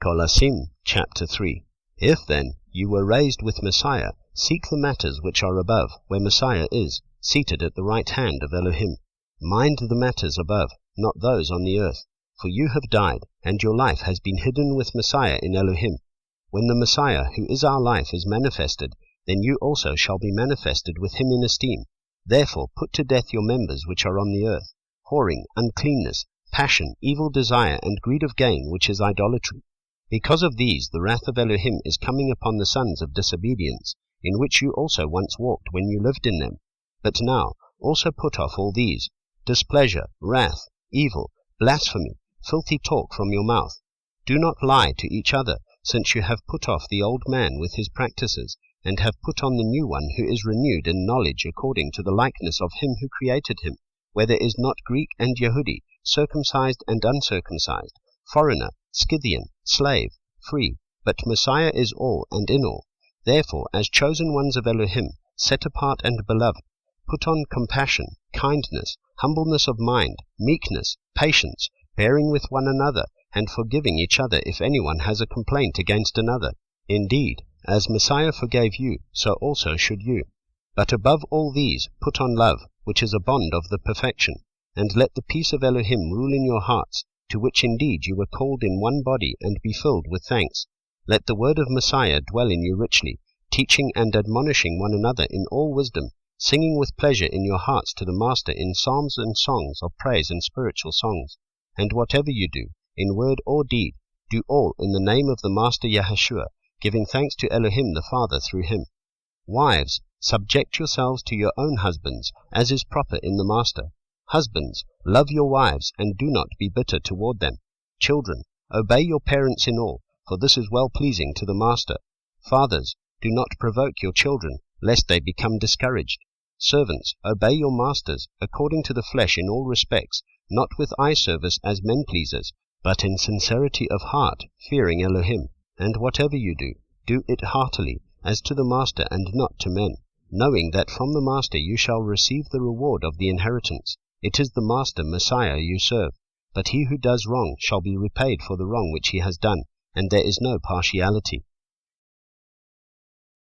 Qolasim chapter 3. If then you were raised with Messiah, seek the matters which are above, where Messiah is, seated at the right hand of Elohim. Mind the matters above, not those on the earth. For you have died, and your life has been hidden with Messiah in Elohim. When the Messiah, who is our life, is manifested, then you also shall be manifested with him in esteem. Therefore put to death your members which are on the earth, whoring, uncleanness, passion, evil desire, and greed of gain, which is idolatry. Because of these the wrath of Elohim is coming upon the sons of disobedience, in which you also once walked when you lived in them. But now also put off all these: displeasure, wrath, evil, blasphemy, filthy talk from your mouth. Do not lie to each other, since you have put off the old man with his practices, and have put on the new one, who is renewed in knowledge according to the likeness of him who created him, where there is not Greek and Yehudi, circumcised and uncircumcised, foreigner, Scythian, slave, free, but Messiah is all and in all. Therefore, as chosen ones of Elohim, set apart and beloved, put on compassion, kindness, humbleness of mind, meekness, patience, bearing with one another, and forgiving each other if anyone has a complaint against another. Indeed, as Messiah forgave you, so also should you. But above all these, put on love, which is a bond of the perfection, and let the peace of Elohim rule in your hearts, to which indeed you were called in one body, and be filled with thanks. Let the word of Messiah dwell in you richly, teaching and admonishing one another in all wisdom, singing with pleasure in your hearts to the Master in psalms and songs of praise and spiritual songs. And whatever you do, in word or deed, do all in the name of the Master Yahushua, giving thanks to Elohim the Father through him. Wives, subject yourselves to your own husbands, as is proper in the Master. Husbands, love your wives, and do not be bitter toward them. Children, obey your parents in all, for this is well-pleasing to the Master. Fathers, do not provoke your children, lest they become discouraged. Servants, obey your masters, according to the flesh in all respects, not with eye service as men-pleasers, but in sincerity of heart, fearing Elohim. And whatever you do, do it heartily, as to the Master and not to men, knowing that from the Master you shall receive the reward of the inheritance. It is the Master Messiah you serve. But he who does wrong shall be repaid for the wrong which he has done, and there is no partiality.